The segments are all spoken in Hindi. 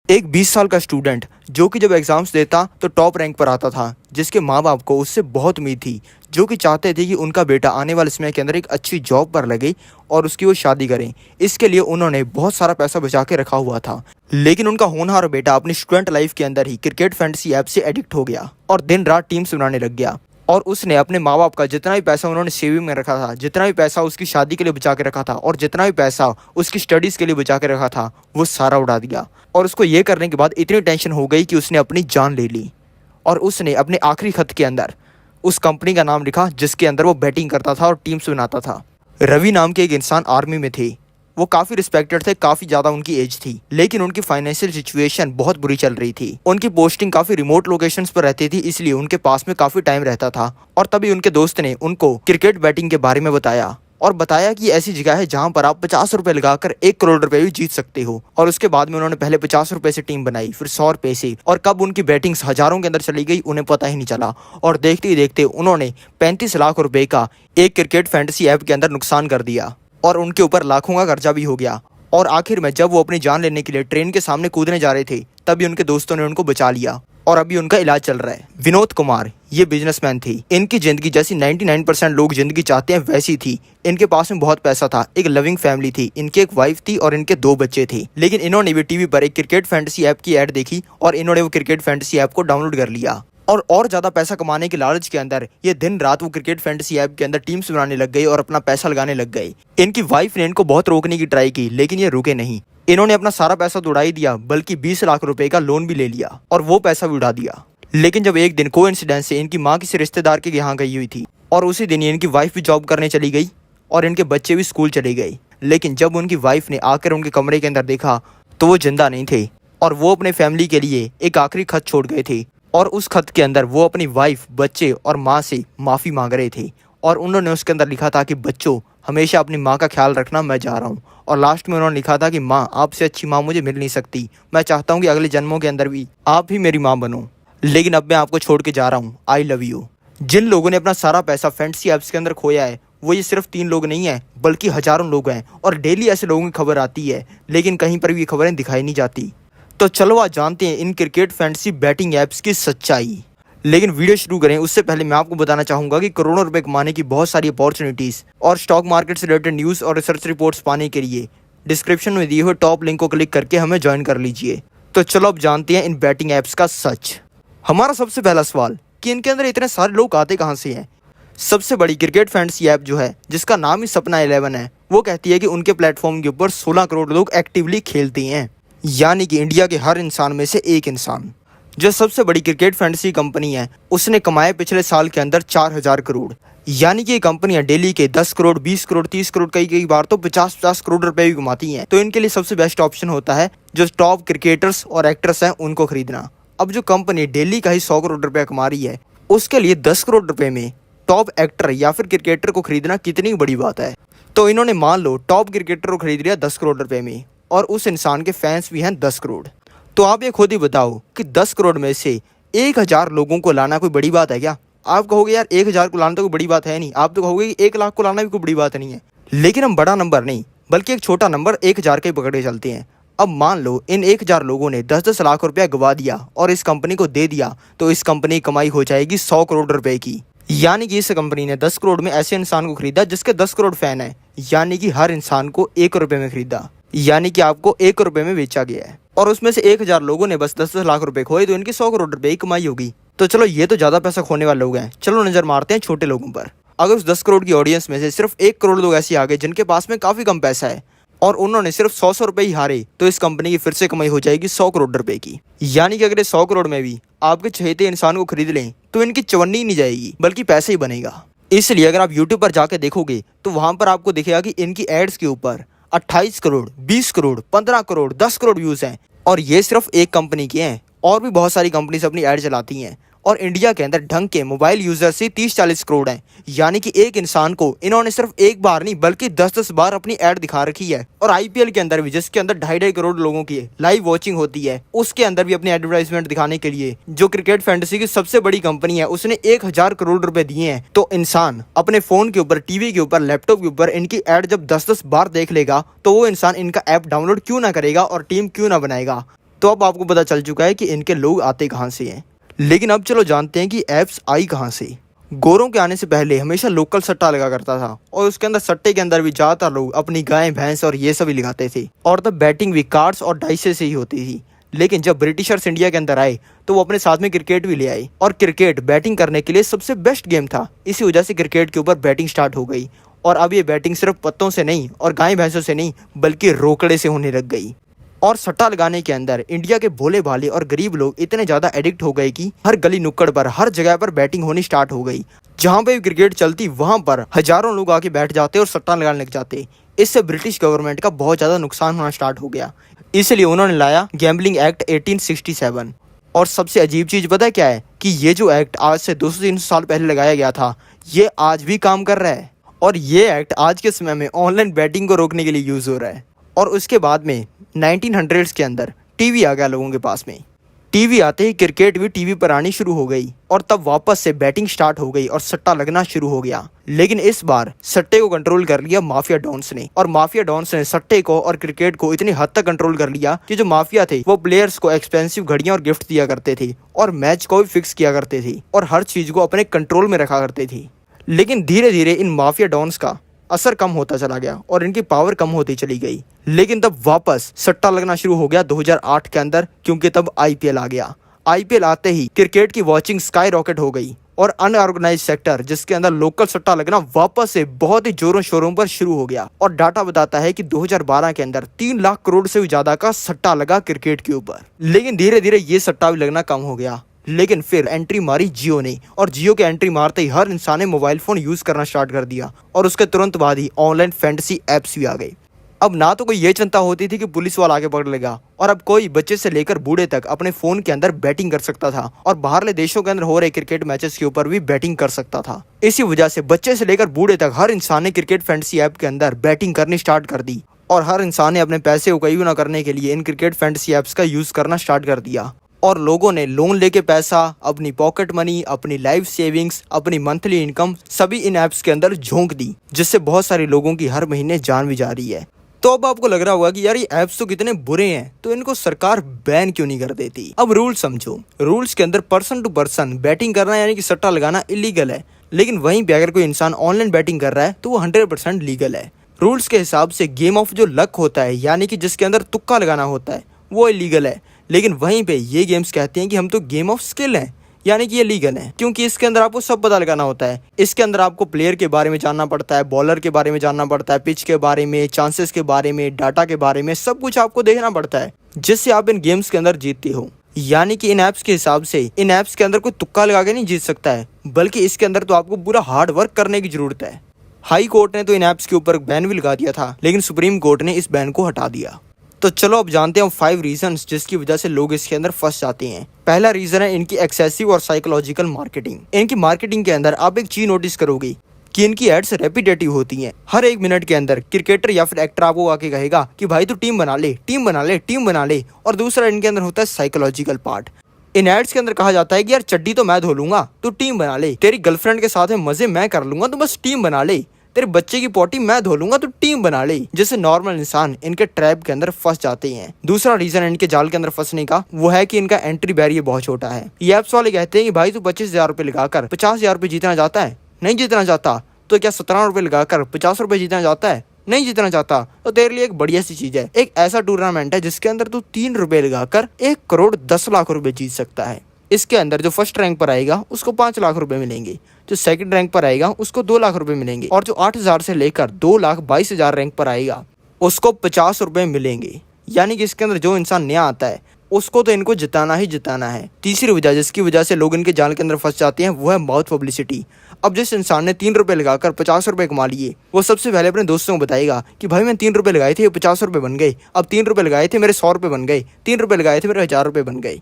एक 20 साल का स्टूडेंट जो कि जब एग्जाम्स देता तो टॉप रैंक पर आता था, जिसके माँ बाप को उससे बहुत उम्मीद थी, जो कि चाहते थे कि उनका बेटा आने वाले समय के अंदर एक अच्छी जॉब पर लगे और उसकी वो शादी करें। इसके लिए उन्होंने बहुत सारा पैसा बचा के रखा हुआ था। लेकिन उनका होनहार बेटा अपनी स्टूडेंट लाइफ के अंदर ही क्रिकेट फैंटेसी ऐप से एडिक्ट हो गया और दिन रात टीम्स बनाने लग गया। और उसने अपने माँ बाप का जितना भी पैसा उन्होंने सेविंग में रखा था, जितना भी पैसा उसकी शादी के लिए बचा के रखा था और जितना भी पैसा उसकी स्टडीज़ के लिए बचा के रखा था, वो सारा उड़ा दिया। और उसको ये करने के बाद इतनी टेंशन हो गई कि उसने अपनी जान ले ली। और उसने अपने आखिरी खत के अंदर उस कंपनी का नाम लिखा जिसके अंदर वो बैटिंग करता था और टीम्स बनाता था। रवि नाम के एक इंसान आर्मी में थे। वो काफ़ी रिस्पेक्टेड थे, काफ़ी ज़्यादा उनकी एज थी, लेकिन उनकी फाइनेंशियल सिचुएशन बहुत बुरी चल रही थी। उनकी पोस्टिंग काफ़ी रिमोट लोकेशंस पर रहती थी, इसलिए उनके पास में काफ़ी टाइम रहता था। और तभी उनके दोस्त ने उनको क्रिकेट बैटिंग के बारे में बताया और बताया कि ऐसी जगह है जहां पर आप 50 रुपए लगाकर 1 करोड़ रुपए भी जीत सकते हो। और उसके बाद में उन्होंने पहले 50 रुपए से टीम बनाई, फिर 100 रुपए से, और कब उनकी बैटिंग्स हजारों के अंदर चली गई उन्हें पता ही नहीं चला। और देखते ही देखते उन्होंने 35 लाख रुपए का एक क्रिकेट फैंटेसी ऐप के अंदर नुकसान कर दिया और उनके ऊपर लाखों का कर्जा भी हो गया। और आखिर में जब वो अपनी जान लेने के लिए ट्रेन के सामने कूदने जा रहे थे, तभी उनके दोस्तों ने उनको बचा लिया और अभी उनका इलाज चल रहा है। विनोद कुमार ये बिजनेसमैन थे। इनकी जिंदगी जैसी 99% लोग जिंदगी चाहते हैं वैसी थी। इनके पास में बहुत पैसा था, एक लविंग फैमिली थी, इनकी एक वाइफ थी और इनके 2 बच्चे थे। लेकिन इन्होंने भी टीवी पर एक क्रिकेट फैंटेसी ऐप की ऐड देखी और इन्होंने वो क्रिकेट फैंटेसी ऐप को डाउनलोड कर लिया। और ज़्यादा पैसा कमाने के लालच के अंदर ये दिन रात वो क्रिकेट फैंटेसी ऐप के अंदर टीम्स बनाने लग गए और अपना पैसा लगाने लग गए। इनकी वाइफ ने इनको बहुत रोकने की ट्राई की, लेकिन ये रुके नहीं। इन्होंने अपना सारा पैसा तो उड़ा ही दिया, बल्कि 20 लाख रुपए का लोन भी ले लिया और वो पैसा भी उड़ा दिया। लेकिन जब एक दिन कोइंसिडेंस से इनकी माँ किसी रिश्तेदार के यहाँ गई हुई थी और उसी दिन इनकी वाइफ भी जॉब करने चली गई और इनके बच्चे भी स्कूल चले गए। लेकिन जब उनकी वाइफ ने आकर उनके कमरे के अंदर देखा तो वो जिंदा नहीं थे और वो अपने फैमिली के लिए एक आखिरी खत छोड़ गए थे। और उस खत के अंदर वो अपनी वाइफ, बच्चे और माँ से माफ़ी मांग रहे थे और उन्होंने उसके अंदर लिखा था कि बच्चों, हमेशा अपनी माँ का ख्याल रखना, मैं जा रहा हूँ। और लास्ट में उन्होंने लिखा था कि माँ, आपसे अच्छी माँ मुझे मिल नहीं सकती, मैं चाहता हूँ कि अगले जन्मों के अंदर भी आप ही मेरी माँ बनो, लेकिन अब मैं आपको छोड़ के जा रहा हूँ, आई लव यू। जिन लोगों ने अपना सारा पैसा फैंटेसी ऐप्स के अंदर खोया है, वो ये सिर्फ 3 लोग नहीं हैं, बल्कि हजारों लोग हैं। और डेली ऐसे लोगों की खबर आती है, लेकिन कहीं पर भी ये खबरें दिखाई नहीं जाती। तो चलो आज जानते हैं in cricket fantasy betting apps की सच्चाई। लेकिन वीडियो शुरू करें उससे पहले मैं आपको बताना चाहूँगा कि करोड़ों रुपए कमाने की बहुत सारी अपॉर्चुनिटीज़ और स्टॉक मार्केट से रिलेटेड न्यूज़ और रिसर्च रिपोर्ट्स पाने के लिए डिस्क्रिप्शन में दिए हुए टॉप लिंक को क्लिक करके हमें ज्वाइन कर लीजिए। तो चलो अब जानते हैं इन बैटिंग ऐप्स का सच। हमारा सबसे पहला सवाल कि इनके अंदर इतने सारे लोग आते कहाँ से हैं। सबसे बड़ी क्रिकेट फैंटेसी ऐप जो है, जिसका नाम ही सपना 11 है, वो कहती है कि उनके प्लेटफॉर्म के ऊपर 16 करोड़ लोग एक्टिवली खेलते हैं, यानी कि इंडिया के हर इंसान में से एक इंसान। जो सबसे बड़ी क्रिकेट फैंटेसी कंपनी है, उसने कमाए पिछले साल के अंदर 4000 करोड़, यानी कि ये कंपनियां डेली के 10 करोड़, 20 करोड़, 30 करोड़, कई बार तो 50-50 करोड़ रुपए भी कमाती हैं। तो इनके लिए सबसे बेस्ट ऑप्शन होता है जो टॉप क्रिकेटर्स और एक्टर्स हैं उनको खरीदना। अब जो कंपनी डेली का ही 100 करोड़ रुपया कमा रही है, उसके लिए 10 करोड़ रुपए में टॉप एक्टर या फिर क्रिकेटर को खरीदना कितनी बड़ी बात है। तो इन्होंने मान लो टॉप क्रिकेटर को खरीद लिया 10 करोड़ रुपए में, और उस इंसान के फैंस भी हैं 10 करोड़। तो आप ये खुद ही बताओ कि 10 करोड़ में से 1000 लोगों को लाना कोई बड़ी बात है क्या? आप कहोगे यार 1000 को लाना तो कोई बड़ी बात है नहीं, आप तो कहोगे कि 1 लाख को लाना भी कोई बड़ी बात नहीं है। लेकिन हम बड़ा नंबर नहीं, बल्कि एक छोटा नंबर 1000 के पकड़े चलते हैं। अब मान लो इन 1000 लोगों ने 10-10 लाख रुपया गवा दिया और इस कंपनी को दे दिया, तो इस कंपनी की कमाई हो जाएगी 100 करोड़ रुपए की। यानी कि इस कंपनी ने 10 करोड़ में ऐसे इंसान को खरीदा जिसके 10 करोड़ फैन है, यानी कि हर इंसान को 1 रुपये में खरीदा, यानी कि आपको 1 रुपये में बेचा गया है। और उसमें से 1000 लोगों ने बस 10-10 लाख रुपए खोए, तो इनकी 100 करोड़ रुपए की कमाई होगी। तो चलो ये तो ज़्यादा पैसा खोने वाले लोग हैं, चलो नज़र मारते हैं छोटे लोगों पर। अगर उस 10 करोड़ की ऑडियंस में से सिर्फ 1 करोड़ लोग ऐसे आ गए जिनके पास में काफ़ी कम पैसा है और उन्होंने सिर्फ 100 रुपए ही हारे, तो इस कंपनी की फिर से कमाई हो जाएगी 100 करोड़ रुपए की। यानी कि अगर 100 करोड़ में भी आपके चहेते इंसान को खरीद लें, तो इनकी चवन्नी नहीं जाएगी, बल्कि पैसे ही बनेगा। इसलिए अगर आप यूट्यूब पर जाके देखोगे तो वहां पर आपको दिखेगा कि इनकी एड्स के ऊपर 28 करोड़, 20 करोड़, 15 करोड़, 10 करोड़ व्यूज हैं। और ये सिर्फ एक कंपनी के हैं, और भी बहुत सारी कंपनीज अपनी ऐड चलाती हैं। और इंडिया के अंदर ढंग के मोबाइल यूजर से 30-40 करोड़ हैं, यानी कि एक इंसान को इन्होंने सिर्फ एक बार नहीं बल्कि 10-10 बार अपनी ऐड दिखा रखी है। और आईपीएल के अंदर भी, जिसके अंदर 2.5 करोड़ लोगों की लाइव वॉचिंग होती है, उसके अंदर भी अपनी एडवर्टाइजमेंट दिखाने के लिए जो क्रिकेट फैंटेसी की सबसे बड़ी कंपनी है उसने 1000 करोड़ रुपए दिए हैं। तो इंसान अपने फोन के ऊपर, टीवी के ऊपर, लैपटॉप के ऊपर इनकी ऐड जब 10-10 बार देख लेगा, तो वो इंसान इनका ऐप डाउनलोड क्यों ना करेगा और टीम क्यों ना बनाएगा। तो अब आपको पता चल चुका है कि इनके लोग आते कहाँ से हैं। लेकिन अब चलो जानते हैं कि ऐप्स आई कहाँ से। गोरों के आने से पहले हमेशा लोकल सट्टा लगा करता था और उसके अंदर सट्टे के अंदर भी ज्यादातर लोग अपनी गाय भैंस और ये सभी लगाते थे और तब बैटिंग भी कार्ड्स और डाइसे से ही होती थी। लेकिन जब ब्रिटिशर्स इंडिया के अंदर आए तो वो अपने साथ में क्रिकेट भी ले आए और क्रिकेट बैटिंग करने के लिए सबसे बेस्ट गेम था। इसी वजह से क्रिकेट के ऊपर बैटिंग स्टार्ट हो गई और अब ये बैटिंग सिर्फ पत्तों से नहीं और गाय भैंसों से नहीं बल्कि रोकड़े से होने लग गई। और सट्टा लगाने के अंदर इंडिया के भोले भाले और गरीब लोग इतने ज्यादा एडिक्ट हो गए कि हर गली नुक्कड़ पर हर जगह पर बैटिंग होनी स्टार्ट हो गई। जहां पे भी क्रिकेट चलती वहां पर हजारों लोग आके बैठ जाते और सट्टा लगाने लग जाते। इससे ब्रिटिश गवर्नमेंट का बहुत ज्यादा नुकसान होना स्टार्ट हो गया। इसलिए उन्होंने लाया गैम्बलिंग एक्ट 1867। और सबसे अजीब चीज पता है क्या है कि ये जो एक्ट आज से 200-300 साल पहले लगाया गया था ये आज भी काम कर रहा है और ये एक्ट आज के समय में ऑनलाइन बैटिंग को रोकने के लिए यूज हो रहा है। और उसके बाद में 1900s के अंदर टीवी आ गया लोगों के पास में। टीवी आते ही क्रिकेट भी टीवी पर आनी शुरू हो गई और तब वापस से बैटिंग स्टार्ट हो गई और सट्टा लगना शुरू हो गया। लेकिन इस बार सट्टे को कंट्रोल कर लिया माफिया डॉन्स ने और माफिया डॉन्स ने सट्टे को और क्रिकेट को इतनी हद तक कंट्रोल कर लिया कि जो माफिया थे वो प्लेयर्स को एक्सपेंसिव घड़ियां और गिफ्ट दिया करते थे और मैच को भी फिक्स किया करते थे और हर चीज को अपने कंट्रोल में रखा करते थे। लेकिन धीरे धीरे इन माफिया डॉन्स का असर कम होता चला गया और इनकी पावर कम होती चली गई। लेकिन तब वापस सट्टा लगना शुरू हो गया 2008 के अंदर, क्योंकि तब आईपीएल आ गया। आईपीएल आते ही क्रिकेट की वॉचिंग स्काई रॉकेट हो गई और अनऑर्गेनाइज सेक्टर जिसके अंदर लोकल सट्टा लगना वापस से बहुत ही जोरों शोरों पर शुरू हो गया। और डाटा बताता है कि 2012 के अंदर 3 लाख करोड़ से भी ज्यादा का सट्टा लगा क्रिकेट के ऊपर। लेकिन धीरे धीरे ये सट्टा भी लगना कम हो गया। लेकिन फिर एंट्री मारी जियो ने और जियो के एंट्री मारते ही हर इंसान ने मोबाइल फोन यूज करना स्टार्ट कर दिया और उसके तुरंत बाद ही ऑनलाइन फैंटेसी एप्स भी आ गए। अब ना तो कोई ये चिंता होती थी कि पुलिस वाला आके पकड़ लेगा और अब कोई बच्चे से लेकर बूढ़े तक अपने फोन के अंदर बैटिंग कर सकता था और बाहरले देशों के अंदर हो रहे क्रिकेट मैचेस के ऊपर भी बैटिंग कर सकता था। इसी वजह से बच्चे से लेकर बूढ़े तक हर इंसान ने क्रिकेट फैंटेसी ऐप के अंदर बैटिंग करनी स्टार्ट कर दी और हर इंसान ने अपने पैसे को कहीं ना करने के लिए इन क्रिकेट फैंटेसी ऐप्स का यूज करना स्टार्ट कर दिया। और लोगों ने लोन लेके पैसा, अपनी पॉकेट मनी, अपनी लाइफ सेविंग्स, अपनी मंथली इनकम सभी इन ऐप्स के अंदर झोंक दी, जिससे बहुत सारे लोगों की हर महीने जान भी जा रही है। तो अब आपको लग रहा होगा कि यार ये ऐप्स तो कितने बुरे हैं, तो इनको सरकार बैन क्यों नहीं कर देती। अब रूल समझो, रूल्स के अंदर पर्सन टू पर्सन बैटिंग करना यानी कि सट्टा लगाना इलीगल है, लेकिन वहीं पे अगर कोई इंसान ऑनलाइन बैटिंग कर रहा है तो वो 100% लीगल है। रूल्स के हिसाब से गेम ऑफ जो लक होता है यानी कि जिसके अंदर तुक्का लगाना होता है वो इलीगल है, लेकिन वहीं पे ये गेम्स कहते हैं कि हम तो गेम ऑफ स्किल हैं यानी कि ये लीगल है, क्योंकि इसके अंदर आपको सब पता लगाना होता है। इसके अंदर आपको प्लेयर के बारे में जानना पड़ता है, बॉलर के बारे में जानना पड़ता है, पिच के बारे में, चांसेस के बारे में, डाटा के बारे में, सब कुछ आपको देखना पड़ता है जिससे आप इन गेम्स के अंदर जीतते हो। यानी कि इन ऐप्स के हिसाब से इन ऐप्स के अंदर कोई तुक्का लगा के नहीं जीत सकता है, बल्कि इसके अंदर तो आपको पूरा हार्ड वर्क करने की जरूरत है। हाई कोर्ट ने तो इन ऐप्स के ऊपर बैन भी लगा दिया था, लेकिन सुप्रीम कोर्ट ने इस बैन को हटा दिया। तो चलो अब जानते हैं 5 रीजंस जिसकी वजह से लोग इसके अंदर फंस जाते हैं। पहला रीजन है इनकी एक्सेसिव और साइकोलॉजिकल मार्केटिंग। इनकी मार्केटिंग के अंदर आप एक चीज नोटिस करोगे कि इनकी एड्स रेपिटेटिव होती हैं। हर 1 मिनट के अंदर क्रिकेटर या फिर एक्टर आपको आके कहेगा कि भाई तू टीम बना ले, टीम बना ले, टीम बना ले। और दूसरा इनके अंदर होता है साइकोलॉजिकल पार्ट। इन एड्स के अंदर कहा जाता है कि यार चड्डी तो मैं धो लूंगा, तू टीम बना ले, तेरी गर्लफ्रेंड के साथ में मजे मैं कर लूंगा, तो बस टीम बना ले, तेरे बच्चे की पोटी मैं धो लूंगा, तो टीम बना ले। जैसे नॉर्मल इंसान इनके ट्रैप के अंदर फंस जाते हैं। दूसरा रीजन इनके जाल के अंदर फंसने का वो है कि इनका एंट्री बैरियर बहुत छोटा है। ये ऐप्स वाले कहते हैं कि भाई तू 25,000 रुपए लगाकर 50,000 रुपए जीतना चाहता है, नहीं जीतना चाहता तो क्या 17 रुपए लगाकर 50 रुपए जीतना चाहता है, नहीं जीतना चाहता तो तेरे लिए एक बढ़िया सी चीज है, एक ऐसा टूर्नामेंट है जिसके अंदर तू 3 रुपए लगाकर 1 करोड़ 10 लाख रुपए जीत सकता है। इसके अंदर जो फर्स्ट रैंक पर आएगा उसको 5 लाख रुपए मिलेंगे, जो सेकंड रैंक पर आएगा उसको 2 लाख रुपए मिलेंगे और जो 8,000 से लेकर 2,22,000 रैंक पर आएगा उसको 50 रुपए मिलेंगे। यानी कि इसके अंदर जो इंसान नया आता है उसको तो इनको जिताना ही जिताना है। तीसरी वजह जिसकी वजह से लोग इनके जाल के अंदर फंस जाते हैं वो है माउथ पब्लिसिटी। अब जिस इंसान ने 3 रुपए लगाकर 50 रुपए कमा लिए वो सबसे पहले अपने दोस्तों को बताएगा कि भाई मैंने 3 रुपए लगाए थे, 50 रुपए बन गए, अब 3 रुपए लगाए थे मेरे 100 रुपए बन गए, 3 रुपए लगाए थे मेरे 1000 रुपए बन गए।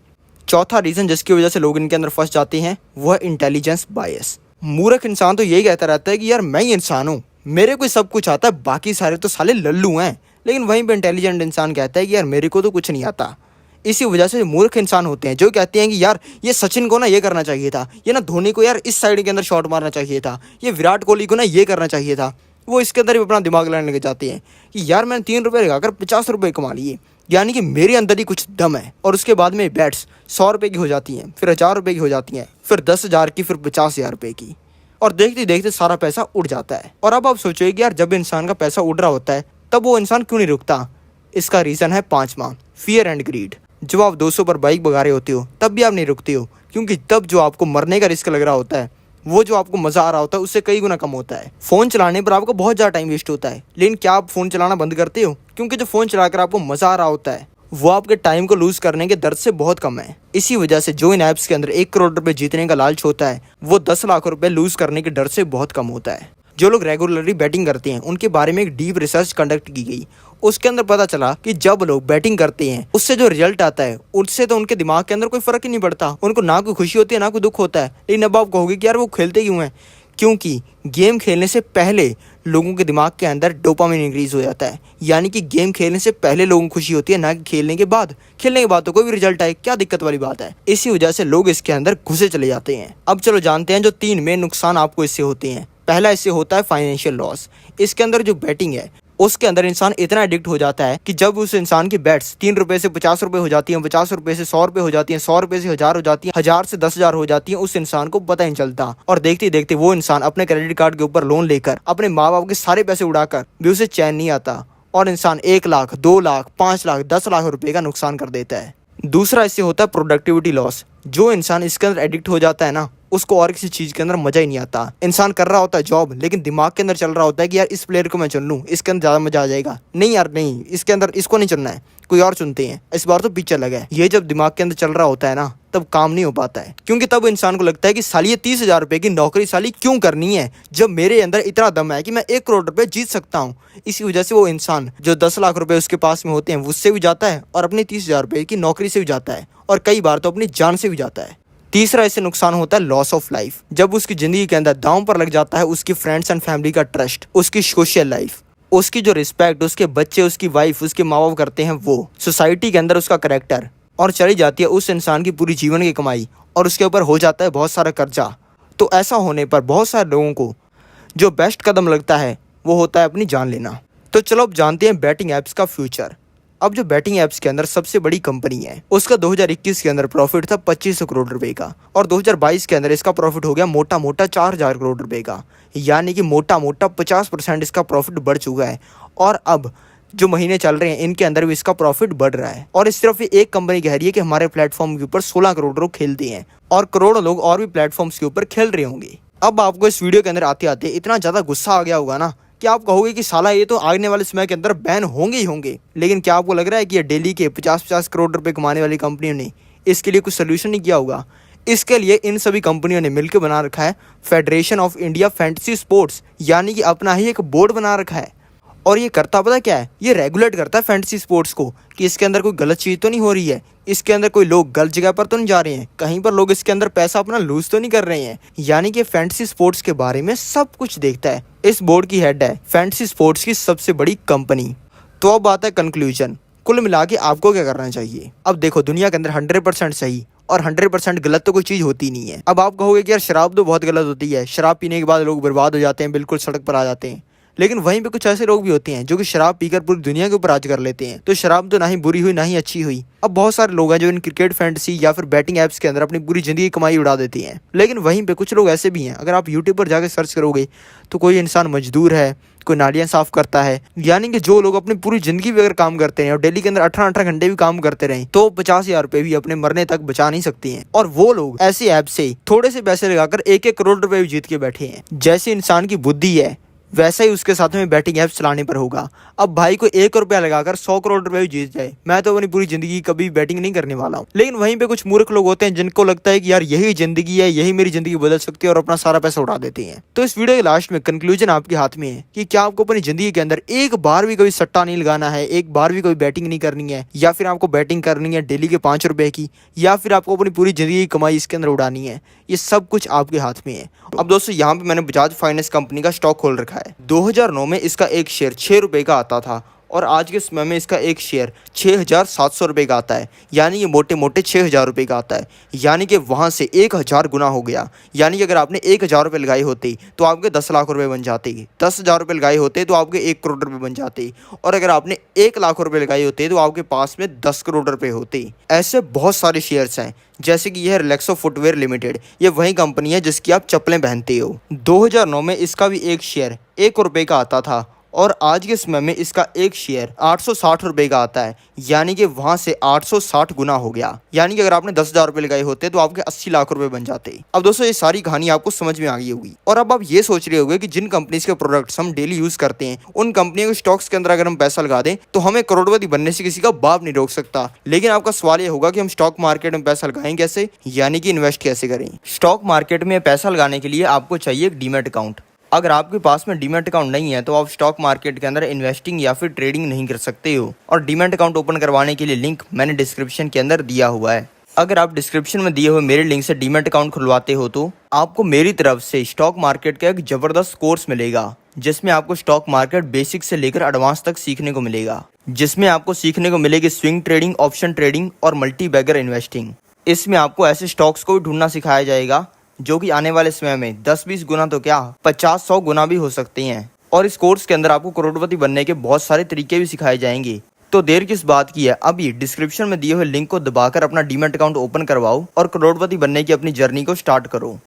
चौथा रीजन जिसकी वजह से लोग इनके अंदर फंस जाते हैं वो है इंटेलिजेंस बायस। मूर्ख इंसान तो यही कहता रहता है कि यार मैं ही इंसान हूँ, मेरे को सब कुछ आता है, बाकी सारे तो साले लल्लू हैं। लेकिन वहीं पे इंटेलिजेंट इंसान कहता है कि यार मेरे को तो कुछ नहीं आता। इसी वजह से मूर्ख इंसान होते हैं जो कहते हैं कि यार ये सचिन को ना ये करना चाहिए था, ये ना धोनी को यार इस साइड के अंदर शॉट मारना चाहिए था, ये विराट कोहली को ना ये करना चाहिए था। वो इसके अंदर भी अपना दिमाग लगाने लग जाते हैं कि यार मैंने 3 रुपए लगाकर 50 रुपए कमा लिए, यानी कि मेरे अंदर ही कुछ दम है। और उसके बाद में बैट्स 100 रुपये की हो जाती हैं, फिर 1000 रुपये की हो जाती हैं, फिर 10,000 की, फिर 50,000 रुपये की, और देखते देखते सारा पैसा उड़ जाता है। और अब आप सोचोगे कि यार जब इंसान का पैसा उड़ रहा होता है तब वो इंसान क्यों नहीं रुकता। इसका रीज़न है 5वां, फियर एंड ग्रीड। जब आप 200 पर बाइक भगा रहे होते हो तब भी आप नहीं रुकते हो, क्योंकि तब जो आपको मरने का रिस्क लग रहा होता है वो जो आपको मज़ा आ रहा होता है उससे कई गुना कम होता है। फ़ोन चलाने पर आपको बहुत ज़्यादा टाइम वेस्ट होता है, लेकिन क्या आप फ़ोन चलाना बंद करते हो? क्योंकि जो फ़ोन चलाकर आपको मज़ा आ रहा होता है वो आपके टाइम को लूज़ करने के दर्द से बहुत कम है। इसी वजह से जो इन ऐप्स के अंदर 1 करोड़ रुपए जीतने का लालच होता है वो 10 लाख रुपए लूज़ करने के डर से बहुत कम होता है। जो लोग रेगुलरली बैटिंग करते हैं उनके बारे में एक डीप रिसर्च कंडक्ट की गई। उसके अंदर पता चला कि जब लोग बैटिंग करते हैं उससे जो रिजल्ट आता है उससे तो उनके दिमाग के अंदर कोई फर्क ही नहीं पड़ता, उनको ना कोई खुशी होती है ना कोई दुख होता है। लेकिन अब आप कहोगे कि यार वो खेलते क्यों हैं? क्योंकि गेम खेलने से पहले लोगों के दिमाग के अंदर डोपामिन इंक्रीज हो जाता है। यानी कि गेम खेलने से पहले लोगों को खुशी होती है, ना कि खेलने के बाद। खेलने के बाद तो कोई भी रिजल्ट आए, क्या दिक्कत वाली बात है। इसी वजह से लोग इसके अंदर घुसे चले जाते हैं। अब चलो जानते हैं जो 3 मेन नुकसान आपको इससे होते हैं। पहला इससे होता है फाइनेंशियल लॉस। इसके अंदर जो बैटिंग है उसके अंदर इंसान इतना एडिक्ट हो जाता है कि जब उस इंसान की बैट्स 3 रुपए से 50 रुपए हो जाती हैं, 50 रुपए से 100 रुपए हो जाती हैं, 100 रुपए से 1000 हो जाती हैं, 1000 से 10,000 हो जाती हैं, उस इंसान को पता ही नहीं चलता। और देखते ही देखते वो इंसान अपने क्रेडिट कार्ड के ऊपर लोन लेकर अपने माँ बाप के सारे पैसे उड़ाकर भी उसे चैन नहीं आता, और इंसान 1 लाख, 2 लाख, 5 लाख, 10 लाख रुपए का नुकसान कर देता है। दूसरा इससे होता है प्रोडक्टिविटी लॉस। जो इंसान इसके अंदर एडिक्ट हो जाता है ना उसको और किसी चीज़ के अंदर मज़ा ही नहीं आता। इंसान कर रहा होता है जॉब, लेकिन दिमाग के अंदर चल रहा होता है कि यार इस प्लेयर को मैं चुन लूँ, इसके अंदर ज़्यादा मज़ा आ जाएगा। नहीं यार नहीं, इसके अंदर इसको नहीं चुनना है, कोई और चुनते हैं, इस बार तो पिक्चर लगा है। ये जब दिमाग के अंदर चल रहा होता है ना तब काम नहीं हो पाता है, क्योंकि तब इंसान को लगता है कि साली ये 30,000 रुपये की नौकरी साली क्यों करनी है जब मेरे अंदर इतना दम है कि मैं 1 करोड़ रुपये जीत सकता हूँ। इसी वजह से वो इंसान जो 10 लाख रुपए उसके पास में होते हैं उससे भी जाता है, और अपनी 30,000 रुपये की नौकरी से भी जाता है, और कई बार तो अपनी जान से भी जाता है। तीसरा इससे नुकसान होता है लॉस ऑफ लाइफ। जब उसकी ज़िंदगी के अंदर दांव पर लग जाता है उसकी फ्रेंड्स एंड फैमिली का ट्रस्ट, उसकी सोशल लाइफ, उसकी जो रिस्पेक्ट उसके बच्चे, उसकी वाइफ, उसके माँ बाप करते हैं वो, सोसाइटी के अंदर उसका करेक्टर, और चली जाती है उस इंसान की पूरी जीवन की कमाई, और उसके ऊपर हो जाता है बहुत सारा कर्जा। तो ऐसा होने पर बहुत सारे लोगों को जो बेस्ट कदम लगता है वो होता है अपनी जान लेना। तो चलो अब जानते हैं बैटिंग ऐप्स का फ्यूचर। अब जो बैटिंग ऐप्स के अंदर सबसे बड़ी कंपनी है उसका 2021 के अंदर प्रॉफिट था 2500 करोड़ रुपए का, और 2022 के अंदर इसका प्रॉफिट हो गया मोटा मोटा 4000 करोड़ रुपए का। यानी कि मोटा मोटा 50% इसका प्रॉफिट बढ़ चुका है। और अब जो महीने चल रहे हैं इनके अंदर भी इसका प्रॉफिट बढ़ रहा है। और इस सिर्फ एक कंपनी कह रही है कि हमारे प्लेटफॉर्म के ऊपर 16 करोड़ लोग खेलते हैं, और करोड़ों लोग और भी प्लेटफॉर्म्स के ऊपर खेल रहे होंगे। अब आपको इस वीडियो के अंदर आते आते इतना ज़्यादा गुस्सा आ गया होगा ना कि आप कहोगे कि साला ये तो आने वाले समय के अंदर बैन होंगे ही होंगे। लेकिन क्या आपको लग रहा है कि ये दिल्ली के 50-50 करोड़ रुपए कमाने वाली कंपनियों ने इसके लिए कुछ सोल्यूशन नहीं किया होगा? इसके लिए इन सभी कंपनियों ने मिलकर बना रखा है federation of India fantasy sports, यानी कि अपना ही एक बोर्ड बना रखा है। और ये करता पता क्या है, ये रेगुलेट करता है फैंटेसी स्पोर्ट्स को कि इसके अंदर कोई गलत चीज़ तो नहीं हो रही है, इसके अंदर कोई लोग गलत जगह पर तो नहीं जा रहे हैं, कहीं पर लोग इसके अंदर पैसा अपना लूज तो नहीं कर रहे हैं। यानी कि फैंटेसी स्पोर्ट्स के बारे में सब कुछ देखता है। इस बोर्ड की हेड है फैंटेसी स्पोर्ट्स की सबसे बड़ी कंपनी। तो अब आता है कंक्लूजन। कुल मिला के आपको क्या करना चाहिए? अब देखो, दुनिया के अंदर 100% सही और 100% गलत तो कोई चीज़ होती नहीं है। अब आप कहोगे कि यार शराब तो बहुत गलत होती है, शराब पीने के बाद लोग बर्बाद हो जाते हैं, बिल्कुल सड़क पर आ जाते हैं। लेकिन वहीं पे कुछ ऐसे लोग भी होते हैं जो कि शराब पीकर पूरी दुनिया के ऊपर राज कर लेते हैं। तो शराब तो ना ही बुरी हुई ना ही अच्छी हुई। अब बहुत सारे लोग हैं जो इन क्रिकेट फैंटेसी या फिर बैटिंग ऐप्स के अंदर अपनी पूरी जिंदगी कमाई उड़ा देती हैं। लेकिन वहीं पे कुछ लोग ऐसे भी हैं, अगर आप यूट्यूब पर जाकर सर्च करोगे तो कोई इंसान मजदूर है, कोई नालियाँ साफ करता है। यानी कि जो लोग अपनी पूरी जिंदगी भी अगर काम करते हैं और डेली के अंदर 18-18 घंटे भी काम करते रहें तो 50,000 रुपये भी अपने मरने तक बचा नहीं सकती हैं। और वो लोग ऐसी ऐप से थोड़े से पैसे लगाकर 1-1 करोड़ रुपए भी जीत के बैठे हैं। जैसे इंसान की बुद्धि है वैसा ही उसके साथ में बैटिंग ऐप्स चलाने पर होगा। अब भाई को 1 रुपया लगाकर 100 करोड़ रुपए भी जीत जाए, मैं तो अपनी पूरी जिंदगी कभी बैटिंग नहीं करने वाला हूँ। लेकिन वहीं पे कुछ मूर्ख लोग होते हैं जिनको लगता है कि यार यही जिंदगी है, यही मेरी जिंदगी बदल सकती है, और अपना सारा पैसा उड़ा देते हैं। तो इस वीडियो के लास्ट में कंक्लूजन आपके हाथ में है कि क्या आपको अपनी जिंदगी के अंदर एक बार भी कभी सट्टा नहीं लगाना है, एक बार भी कोई बैटिंग नहीं करनी है, या फिर आपको बैटिंग करनी है डेली के 5 रुपए की, या फिर आपको अपनी पूरी जिंदगी की कमाई इसके अंदर उड़ानी है। ये सब कुछ आपके हाथ में है। अब दोस्तों यहाँ पे मैंने बजाज फाइनेंस कंपनी का स्टॉक खोल रखा है। 2009 में इसका एक शेयर 6 रुपए का आता था और आज के समय में इसका एक शेयर 6,700 रुपये का आता है, यानी ये मोटे मोटे 6,000 रुपये का आता है। यानी कि वहाँ से 1,000 गुना हो गया। यानी कि अगर आपने 1,000 रुपये लगाए होते तो आपके 10 लाख रुपये बन जाते, 10,000 रुपये लगाए होते तो आपके 1 करोड़ रुपये बन जाते, और अगर आपने 1 लाख रुपये लगाए होते तो आपके पास में 10 करोड़ रुपये होते। ऐसे बहुत सारे शेयर्स हैं, जैसे कि यह है रिलैक्सो फुटवेयर लिमिटेड। ये वही कंपनी है जिसकी आप चप्पलें पहनते हो। 2009 में इसका भी एक शेयर 1 रुपये का आता था, और आज के समय में इसका एक शेयर 860 रुपये का आता है। यानी कि वहाँ से 860 गुना हो गया। यानी कि अगर आपने 10,000 रुपये लगाए होते तो आपके 80 लाख रुपए बन जाते। अब दोस्तों, ये सारी कहानी आपको समझ में आ गई होगी, और अब आप ये सोच रहे होंगे कि जिन कंपनीज के प्रोडक्ट्स हम डेली यूज करते हैं, उन कंपनियों के स्टॉक्स के अंदर अगर हम पैसा लगा दें तो हमें करोड़पति बनने से किसी का बाप नहीं रोक सकता। लेकिन आपका सवाल ये होगा कि हम स्टॉक मार्केट में पैसा लगाएं कैसे, यानी कि इन्वेस्ट कैसे करें। स्टॉक मार्केट में पैसा लगाने के लिए आपको चाहिए एक डीमैट अकाउंट। अगर आपके पास में डीमैट अकाउंट नहीं है तो आप स्टॉक मार्केट के अंदर इन्वेस्टिंग या फिर ट्रेडिंग नहीं कर सकते हो। और डीमैट अकाउंट ओपन करवाने के लिए लिंक मैंने डिस्क्रिप्शन के अंदर दिया हुआ है। अगर आप डिस्क्रिप्शन में दिए हुए मेरे लिंक से डीमैट अकाउंट खुलवाते हो तो आपको मेरी तरफ से स्टॉक मार्केट का एक जबरदस्त कोर्स मिलेगा, जिसमें आपको स्टॉक मार्केट बेसिक से लेकर एडवांस तक सीखने को मिलेगा। जिसमें आपको सीखने को मिलेगी स्विंग ट्रेडिंग, ऑप्शन ट्रेडिंग और मल्टी बैगर इन्वेस्टिंग। इसमें आपको ऐसे स्टॉक्स को भी ढूंढना सिखाया जाएगा जो कि आने वाले समय में 10-20 गुना तो क्या 50-100 गुना भी हो सकते हैं। और इस कोर्स के अंदर आपको करोड़पति बनने के बहुत सारे तरीके भी सिखाए जाएंगे। तो देर किस बात की है, अभी डिस्क्रिप्शन में दिए हुए लिंक को दबाकर अपना डीमैट अकाउंट ओपन करवाओ और करोड़पति बनने की अपनी जर्नी को स्टार्ट करो।